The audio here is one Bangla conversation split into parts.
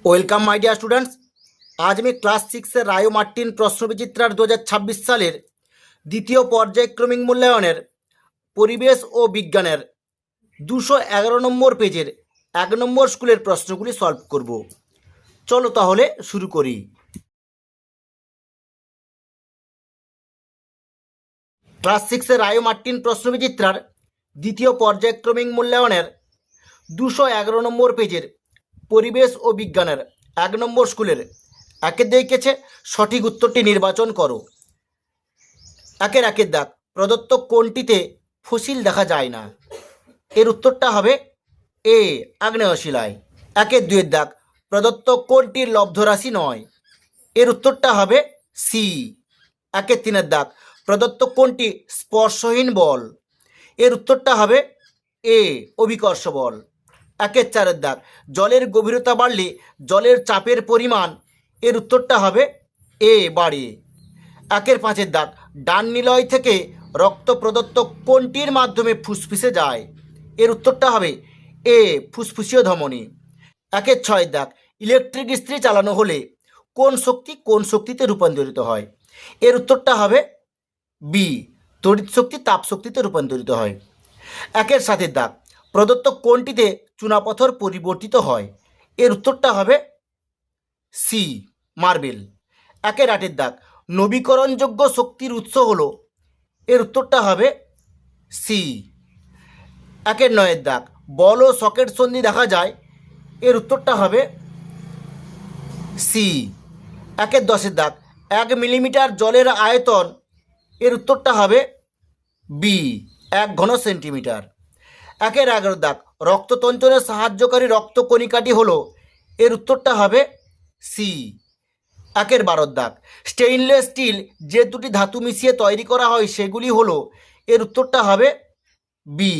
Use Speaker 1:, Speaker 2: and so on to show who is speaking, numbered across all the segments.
Speaker 1: Welcome my dear students. আজ আমি ক্লাস 6-এর রায়ো মার্টিন প্রশ্নবিচিত্রার 2026 সালের দ্বিতীয় পর্যায়ক্রমিক মূল্যায়নের পরিবেশ ও বিজ্ঞানের 211 নম্বর পেজের 1 নম্বর স্কুলের প্রশ্নগুলি সলভ করব। চলো তাহলে শুরু করি। ক্লাস 6-এর রায়ো মার্টিন প্রশ্নবিচিত্রার দ্বিতীয় পর্যায়ক্রমিক মূল্যায়নের 211 নম্বর পেজের পরিবেশ ও বিজ্ঞানের 1 নম্বর স্কুলের একের দেখেছে সঠিক উত্তরটি নির্বাচন করো। একের দাগ, প্রদত্ত কোনটিতে ফসিল দেখা যায় না? এর উত্তরটা হবে এ, আগ্নেয় শিলায়। দুইয়ের দাগ, প্রদত্ত কোনটির লব্ধরাশি নয়? এর উত্তরটা হবে সি। তিনের দাগ, প্রদত্ত কোনটি স্পর্শহীন বল? এর উত্তরটা হবে এ, অভিকর্ষ বল। চারের দাগ, জলের গভীরতা বাড়লে জলের চাপের পরিমাণ? এর উত্তরটা হবে এ, বাড়ে। পাঁচের দাগ, ডান নিলয় থেকে রক্ত প্রদত্ত কোনটির মাধ্যমে ফুসফুসে যায়? এর উত্তরটা হবে এ, ফুসফুসীয় ধমনী। ছয়ের দাগ, ইলেকট্রিক ইস্ত্রি চালানো হলে কোন শক্তি কোন শক্তিতে রূপান্তরিত হয়? এর উত্তরটা হবে বি, তড়িৎ শক্তি তাপ শক্তিতে রূপান্তরিত হয়। সাতের দাগ, প্রদত্ত কোনটিতে চুনাপথর পরিবর্তিত হয়? এর উত্তরটা হবে সি, মার্বেল। আটের দাগ, নবীকরণযোগ্য শক্তির উৎস হলো? এর উত্তরটা হবে সি। নয়ের দাগ, বল ও সকেট সন্ধি দেখা যায়? এর উত্তরটা হবে সি। দশের দাগ, 1 মিলিমিটার জলের আয়তন? এর উত্তরটা হবে বি, 1 ঘন সেন্টিমিটার। 11 দাগ, রক্ততঞ্চনে সাহায্যকারী রক্তকণিকাটি হলো? এর উত্তরটা হবে সি। 12 দাগ, স্টেইনলেস স্টিল যে দুটি ধাতু মিশিয়ে তৈরি করা হয় সেগুলি হলো? এর উত্তরটা হবে বি।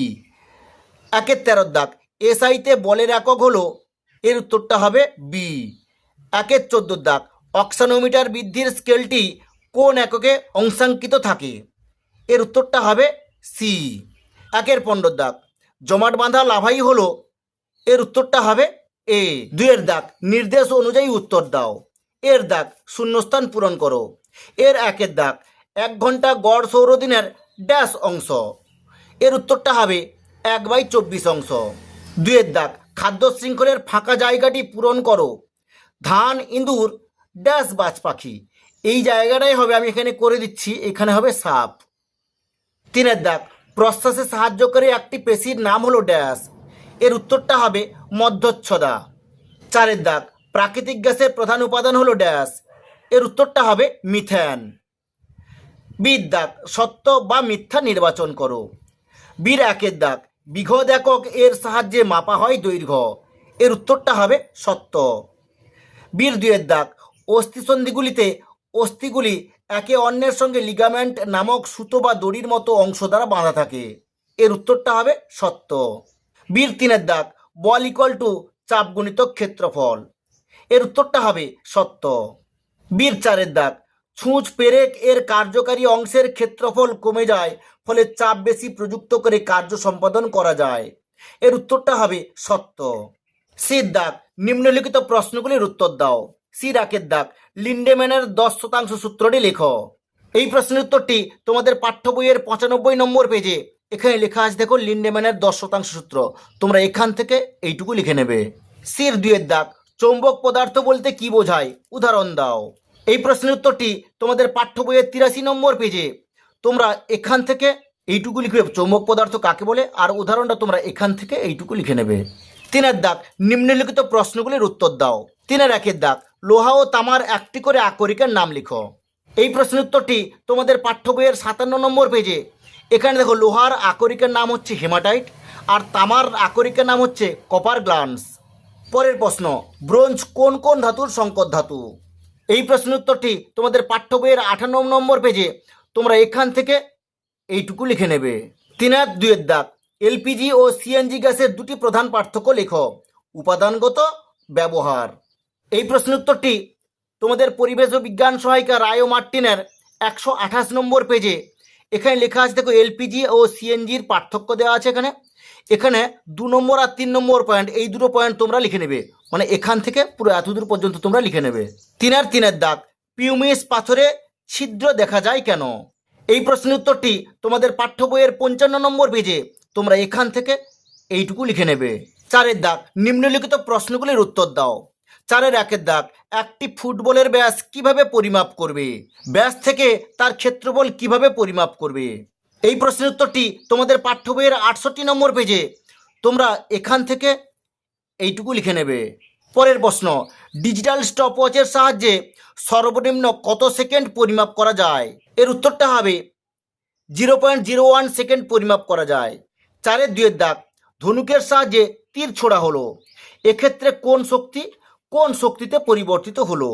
Speaker 1: 13 দাগ, এসআইতে বলের একক হলো? এর উত্তরটা হবে বি। 14 দাগ, অক্সানোমিটার বৃদ্ধির স্কেলটি কোন এককে অংশাঙ্কিত থাকে? এর উত্তরটা হবে সি। 15 দাগ, জমাট বাঁধা লাভাই হলো? এর উত্তরটা হবে এ। 2 দাগ, নির্দেশ অনুযায়ী উত্তর দাও। এর দাগ, শূন্যস্থান পূরণ করো। এর দাগ, 1 ঘন্টা গড় সৌরদিনের ড্যাশ অংশ? এর উত্তরটা হবে 1/24 অংশ। 2 দাগ, খাদ্য শৃঙ্খলের ফাঁকা জায়গাটি পূরণ করো। ধান, ইঁদুর, ড্যাশ বাজ পাখি? এই জায়গাটাই হবে, আমি এখানে করে দিচ্ছি, এখানে হবে সাপ। 3 দাগ, প্রশ্বাসে সাহায্যকারী একটি পেশির নাম হলো ড্যাশ? এর উত্তরটা হবে মধ্যচ্ছদা। 4 দাগ, প্রাকৃতিক গ্যাসের প্রধান উপাদান হলো ড্যাশ? এর উত্তরটা হবে মিথেন। বির দাগ, সত্য বা মিথ্যা নির্বাচন করো। বীর 1 দাগ, বিঘদ একক এর সাহায্যে মাপা হয় দৈর্ঘ্য? এর উত্তরটা হবে সত্য। বীর 2 দাগ, অস্থিসন্ধিগুলিতে অস্থিগুলি একে অন্যের সঙ্গে লিগামেন্ট নামক সুতো বা দড়ির মতো অংশ দ্বারা বাঁধা থাকে? এর উত্তরটা হবে সত্য। বীর 3 দাগ, বল ইকুয়াল টু চাপ গুণিত ক্ষেত্রফল? এর উত্তরটা হবে সত্য। বীর 4 দাগ, ছুঁচ পেরেক এর কার্যকারী অংশের ক্ষেত্রফল কমে যায়, ফলে চাপ বেশি প্রযুক্ত করে কার্য সম্পাদন করা যায়? এর উত্তরটা হবে সত্য। সির দাগ, নিম্নলিখিত প্রশ্নগুলির উত্তর দাও। সির 1 দাগ, লিন্ডেম্যানের 10% সূত্রটি লেখো। এই প্রশ্নের উত্তরটি তোমাদের পাঠ্য বইয়ের 95 নম্বর পেজে এখানে লেখা আছে, দেখো লিন্ডেম্যানের 10% সূত্র। তোমরা এখান থেকে এইটুকু লিখে নেবে। সির 2 দাগ, চৌম্বক পদার্থ বলতে কি বোঝায়? উদাহরণ দাও। এই প্রশ্নের উত্তরটি তোমাদের পাঠ্য বইয়ের 83 নম্বর পেজে তোমরা এখান থেকে এইটুকু লিখবে, চৌম্বক পদার্থ কাকে বলে, আর উদাহরণটা তোমরা এখান থেকে এইটুকু লিখে নেবে। 3 দাগ, নিম্নলিখিত প্রশ্নগুলির উত্তর দাও। 3 দাগ, লোহা ও তামার একটি করে আকরিকের নাম লিখো। এই প্রশ্নের উত্তরটি তোমাদের পাঠ্য বইয়ের 57 নম্বর পেজে এখানে দেখো, লোহার আকরিকের নাম হচ্ছে হেমাটাইট, আর তামার আকরিকের নাম হচ্ছে কপার গ্লান্স। পরের প্রশ্ন, ব্রোঞ্জ কোন কোন ধাতুর সংকর ধাতু? এই প্রশ্নের উত্তরটি তোমাদের পাঠ্য বইয়ের 58 নম্বর পেজে তোমরা এখান থেকে এইটুকু লিখে নেবে। 2 দাগ, এলপিজি ও সিএনজি গ্যাসের দুটি প্রধান পার্থক্য লেখো। উপাদানগত, ব্যবহার? এই প্রশ্নের উত্তরটি তোমাদের পরিবেশ ও বিজ্ঞান সহায়িকা রায়ো মার্টিনের 128 নম্বর পেজে এখানে লেখা আছে, দেখো এলপিজি ও সিএনজির পার্থক্য দেওয়া আছে। এখানে 2 নম্বর আর 3 নম্বর পয়েন্ট, এই দুটো পয়েন্ট তোমরা লিখে নেবে। মানে এখান থেকে পুরো এতদূর পর্যন্ত তোমরা লিখে নেবে। 3 আর 3 দাগ, পিউমিস পাথরে ছিদ্র দেখা যায় কেন? এই প্রশ্নের উত্তরটি তোমাদের পাঠ্য বইয়ের 55 নম্বর পেজে তোমরা এখান থেকে এইটুকু লিখে নেবে। 4 দাগ, নিম্নলিখিত প্রশ্নগুলির উত্তর দাও। 4 1 দাগ, একটি ফুটবলের ব্যাস কিভাবে পরিমাপ করবে? ব্যাস থেকে তার ক্ষেত্রফল কিভাবে পরিমাপ করবে? এই প্রশ্নের উত্তরটি তোমাদের পাঠ্য বইয়ের 68 নম্বর পেজে তোমরা এখান থেকে এইটুকু লিখে নেবে। পরের প্রশ্ন, ডিজিটাল স্টপওয়াচের সাহায্যে সর্বনিম্ন কত সেকেন্ড পরিমাপ করা যায়? এর উত্তরটা হবে 0.01 সেকেন্ড পরিমাপ করা যায়। 4 2 দাগ, ধনুকের সাহায্যে তীর ছোড়া হলো, এক্ষেত্রে কোন শক্তি কোন শক্তিতে পরিবর্তিত হলো?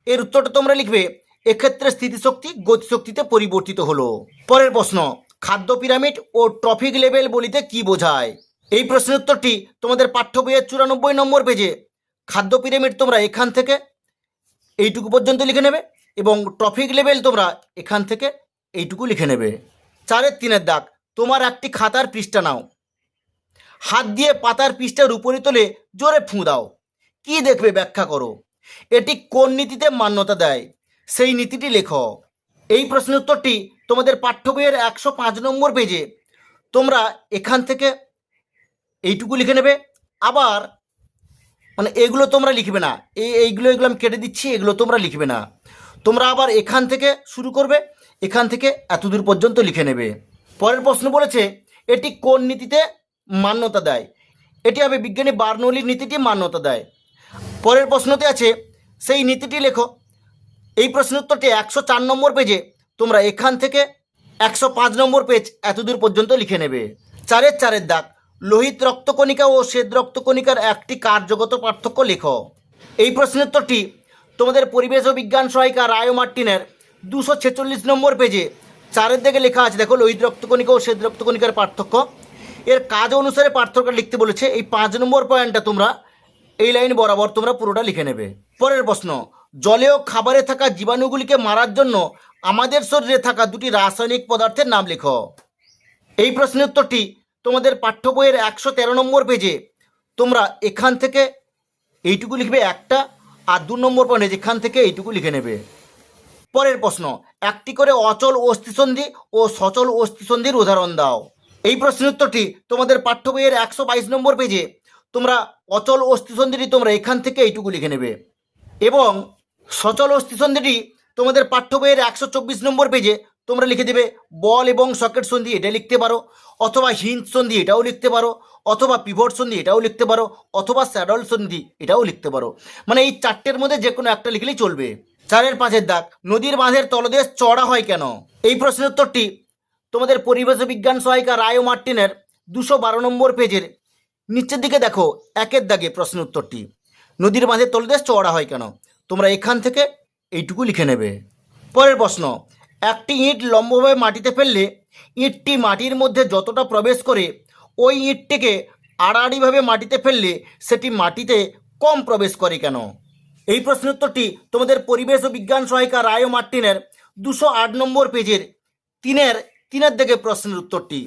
Speaker 1: এর উত্তরটা তোমরা লিখবে এক্ষেত্রে স্থিতিশক্তি গতিশক্তিতে পরিবর্তিত হলো। পরের প্রশ্ন, খাদ্য পিরামিড ও ট্রফিক লেভেল বলিতে কি বোঝায়? এই প্রশ্নের উত্তরটি তোমাদের পাঠ্য বইয়ের 94 নম্বর পেজে খাদ্য পিরামিড তোমরা এখান থেকে এইটুকু পর্যন্ত লিখে নেবে এবং ট্রফিক লেভেল তোমরা এখান থেকে এইটুকু লিখে নেবে। 4 3 দাগ, তোমার একটি খাতার পৃষ্ঠা নাও, হাত দিয়ে পাতার পৃষ্ঠার উপরে তোলে জোরে ফুঁ দাও, কি দেখবে ব্যাখ্যা করো? এটি কোন নীতিতে মান্যতা দেয়? সেই নীতিটি লেখো। এই প্রশ্নের উত্তরটি তোমাদের পাঠ্য বইয়ের 105 নম্বর পেজে তোমরা এখান থেকে এইটুকু লিখে নেবে। আবার মানে এগুলো তোমরা লিখবে না, এইগুলো আমি কেটে দিচ্ছি, এগুলো তোমরা লিখবে না। তোমরা আবার এখান থেকে শুরু করবে, এখান থেকে এতদূর পর্যন্ত লিখে নেবে। পরের প্রশ্ন বলেছে এটি কোন নীতিতে মান্যতা দেয়? এটি হবে বিজ্ঞানী বার্নৌলির নীতিটি মান্যতা দেয়। পরের প্রশ্নতে আছে সেই নীতিটি লেখো। এই প্রশ্নের উত্তরটি 104 নম্বর পেজে তোমরা এখান থেকে 105 নম্বর পেজ এতদূর পর্যন্ত লিখে নেবে। 4 4 দাগ, লোহিত রক্তকণিকা ও শ্বেত রক্তকণিকার একটি কার্যগত পার্থক্য লেখো। এই প্রশ্নের উত্তরটি তোমাদের পরিবেশ ও বিজ্ঞান সহায়িকা রায় মার্টিনের 246 নম্বর পেজে 4 দিকে লেখা আছে। দেখো, লোহিত রক্তকণিকা ও শ্বেত রক্তকণিকার পার্থক্য, এর কাজ অনুসারে পার্থক্য লিখতে বলেছে। এই 5 নম্বর পয়েন্টটা তোমরা এই লাইন বরাবর তোমরা পুরোটা লিখে নেবে। পরের প্রশ্ন, জলে ও খাবারে থাকা জীবাণুগুলিকে মারার জন্য আমাদের শরীরে থাকা দুটি রাসায়নিক পদার্থের নাম লেখো। এই প্রশ্নের উত্তরটি তোমাদের পাঠ্য বইয়ের 113 নম্বর পেজে তোমরা এখান থেকে এইটুকু লিখবে একটা, আর 2 নম্বর পয়েন্টে এখান থেকে এইটুকু লিখে নেবে। পরের প্রশ্ন, একটি করে অচল অস্থিসন্ধি ও সচল অস্থিসন্ধির উদাহরণ দাও। এই প্রশ্নের উত্তরটি তোমাদের পাঠ্য বইয়ের 122 নম্বর পেজে তোমরা অচল অস্থিসন্ধিটি তোমরা এখান থেকে এইটুকু লিখে নেবে এবং সচল অস্থিসন্ধিটি তোমাদের পাঠ্য বইয়ের 124 নম্বর পেজে তোমরা লিখে দেবে বল এবং সকেট সন্ধি, এটা লিখতে পারো, অথবা হিঞ্জ সন্ধি এটাও লিখতে পারো, অথবা পিভট সন্ধি এটাও লিখতে পারো, অথবা স্যাডল সন্ধি এটাও লিখতে পারো। মানে এই 4টের মধ্যে যে কোনো একটা লিখলেই চলবে। 4 5 দাগ, নদীর বাঁধের তলদেশ চড়া হয় কেন? এই প্রশ্নের উত্তরটি তোমাদের পরিবেশ বিজ্ঞান সহায়িকা রায় মার্টিনের 212 নম্বর পেজের নিচের দিকে দেখো, 1 দাগে প্রশ্নের উত্তরটি নদীর বাঁধের তলদেশ চওড়া হয় কেন? তোমরা এখান থেকে এইটুকু লিখে নেবে। পরের প্রশ্ন, একটি ইঁট লম্বভাবে মাটিতে ফেললে ইঁটটি মাটির মধ্যে যতটা প্রবেশ করে ওই ইঁটটিকে আড়াআড়িভাবে মাটিতে ফেললে সেটি মাটিতে কম প্রবেশ করে কেন? এই প্রশ্নের উত্তরটি তোমাদের পরিবেশ ও বিজ্ঞান সহায়িকা রায় মার্টিনের 208 নম্বর পেজের 3 দিকে প্রশ্নের উত্তরটি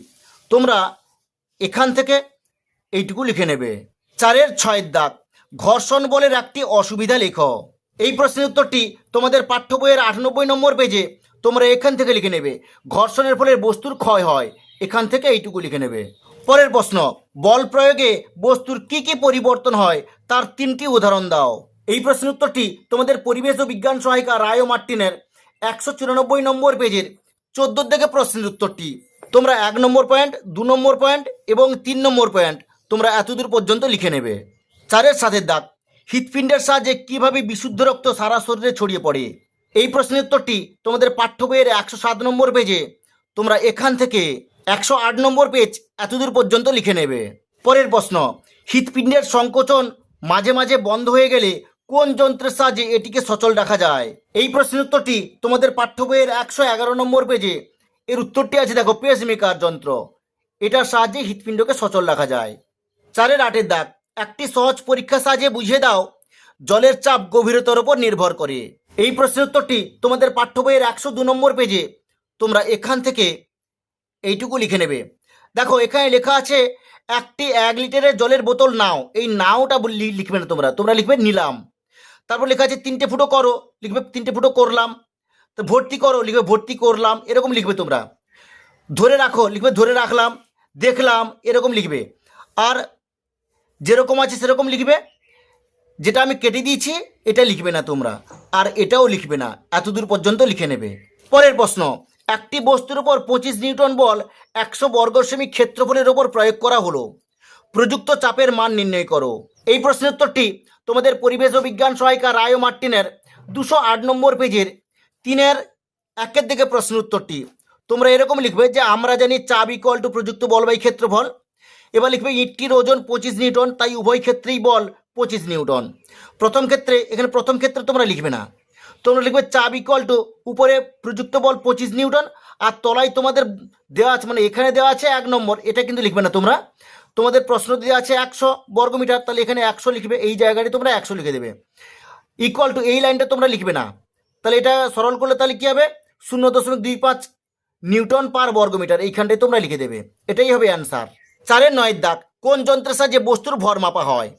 Speaker 1: তোমরা এখান থেকে এইটুকু লিখে নেবে। 4 6 দাগ, ঘর্ষণ বলের একটি অসুবিধা লেখো। এই প্রশ্নের উত্তরটি তোমাদের পাঠ্য বইয়ের 98 নম্বর পেজে তোমরা এখান থেকে লিখে নেবে ঘর্ষণের ফলে বস্তুর ক্ষয় হয়, এখান থেকে এইটুকু লিখে নেবে। পরের প্রশ্ন, বল প্রয়োগে বস্তুর কি কি পরিবর্তন হয় তার 3টি উদাহরণ দাও। এই প্রশ্নের উত্তরটি তোমাদের পরিবেশ ও বিজ্ঞান সহায়িকা রায় মার্টিনের 194 নম্বর পেজের 14 দিকে প্রশ্নের উত্তরটি তোমরা 1 নম্বর পয়েন্ট, 2 নম্বর পয়েন্ট এবং 3 নম্বর পয়েন্ট তোমরা এতদূর পর্যন্ত লিখে নেবে। 4 7 দাগ, হৃৎপিণ্ডের সাহায্যে কিভাবে বিশুদ্ধ রক্ত সারা শরীরে ছড়িয়ে পড়ে? এই প্রশ্নের উত্তরটি তোমাদের পাঠ্য বইয়ের 107 নম্বর পেজে তোমরা এখান থেকে 108 নম্বর পেজ এতদূর পর্যন্ত লিখে নেবে। পরের প্রশ্ন, হৃৎপিণ্ডের সংকোচন মাঝে মাঝে বন্ধ হয়ে গেলে কোন যন্ত্রের সাহায্যে এটিকে সচল রাখা যায়? এই প্রশ্নের উত্তরটি তোমাদের পাঠ্য বইয়ের 111 নম্বর পেজে এর উত্তরটি আছে। দেখো, পেসমেকার যন্ত্র, এটার সাহায্যে হৃৎপিণ্ডকে সচল রাখা যায়। 4 8 দাগ, একটি সহজ পরীক্ষার সাহায্যে বুঝিয়ে দাও জলের চাপ গভীরতার উপর নির্ভর করে। এই প্রশ্নের উত্তরটি তোমাদের পাঠ্য বইয়ের 102 নম্বর পেজে তোমরা এখান থেকে এইটুকু লিখে নেবে। দেখো, এখানে লেখা আছে একটি 1 লিটারের জলের বোতল নাও, এই নাওটা লিখবে না তোমরা, তোমরা লিখবে নিলাম। তারপর লেখা আছে 3টে ফুটো করো, লিখবে 3টে ফুটো করলাম। তো ভর্তি করো, লিখবে ভর্তি করলাম, এরকম লিখবে তোমরা। ধরে রাখো, লিখবে ধরে রাখলাম। দেখলাম, এরকম লিখবে। আর যেরকম আছে সেরকম লিখবে। যেটা আমি কেটে দিয়েছি এটা লিখবে না তোমরা, আর এটাও লিখবে না, এতদূর পর্যন্ত লিখে নেবে। পরের প্রশ্ন, একটি বস্তুর উপর 25 নিউটন বল 100 বর্গ সেমি ক্ষেত্রফলের ওপর প্রয়োগ করা হলো, প্রযুক্ত চাপের মান নির্ণয় করো। এই প্রশ্নের উত্তরটি তোমাদের পরিবেশ ও বিজ্ঞান সহায়িকা রায় ও মার্টিনের 208 নম্বর পেজের 3-1 দিকে প্রশ্নের উত্তরটি। তোমরা এরকম লিখবে যে আমরা জানি চাপ ইকুয়াল টু প্রযুক্ত বল বাই ক্ষেত্রফল। এবার লিখবে ইটটির ওজন 25 নিউটন, তাই উভয় ক্ষেত্রেই বল 25 নিউটন। প্রথম ক্ষেত্রে, এখানে প্রথম ক্ষেত্রে তোমরা লিখবে না, তোমরা লিখবে চাপ ইকুয়াল টু উপরে প্রযুক্ত বল 25 নিউটন, আর তলায় তোমাদের দেওয়া আছে, মানে এখানে দেওয়া আছে 1 নম্বর, এটা কিন্তু লিখবে না তোমরা। তোমাদের প্রশ্ন দেওয়া আছে 100 বর্গমিটার, তাহলে এখানে 100 লিখবে, এই জায়গাটি তোমরা 100 লিখে দেবে। ইকুয়াল টু এই লাইনটা তোমরা লিখবে না, তাহলে এটা সরল করলে তাহলে কী হবে, 0.25 নিউটন পার বর্গমিটার, এইখানটায় তোমরা লিখে দেবে। এটাই হবে অ্যান্সার। 4-9 দাগ, কোন যন্ত্রের সাহায্যে বস্তুর ভর মাপা হয়?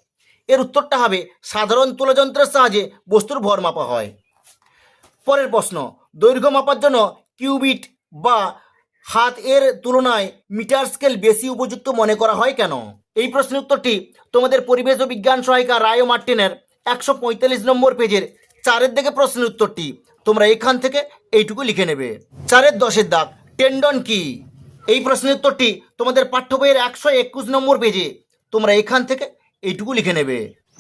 Speaker 1: এর উত্তরটা হবে সাধারণ তুলা যন্ত্রের সাহায্যে বস্তুর ভর মাপা হয়। পরের প্রশ্ন, দৈর্ঘ্য মাপার জন্য কিউবিট বা হাত এর তুলনায় মিটার স্কেল বেশি উপযুক্ত মনে করা হয় কেন? এই প্রশ্নের উত্তরটি তোমাদের পরিবেশ ও বিজ্ঞান সহায়িকা রায় ও মার্টিনের 145 নম্বর পেজের 4 দিকে প্রশ্নের উত্তরটি। তোমরা এখান থেকে এইটুকু লিখে নেবে। 4-10 দাগ, টেন্ডন কি? এই প্রশ্নের উত্তরটি তোমাদের পাঠ্য বইয়ের 121 নম্বর পেজে, তোমরা এখান থেকে এইটুকু লিখে নেবে।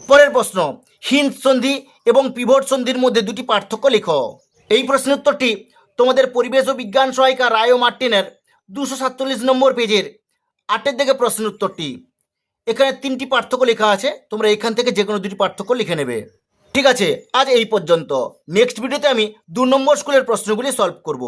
Speaker 1: পরের প্রশ্ন, হিঞ্জ সন্ধি এবং পিভট সন্ধির মধ্যে দুটি পার্থক্য লেখো। এই প্রশ্নের উত্তরটি তোমাদের পরিবেশ ও বিজ্ঞান সহায়িকা রায় ও মার্টিনের 247 নম্বর পেজের 8 দিকে প্রশ্নের উত্তরটি। এখানে 3টি পার্থক্য লেখা আছে, তোমরা এখান থেকে যে কোনো 2টি পার্থক্য লিখে নেবে। ঠিক আছে, আজ এই পর্যন্ত। নেক্সট ভিডিওতে আমি 2 নম্বর স্কুলের প্রশ্নগুলি সলভ করব।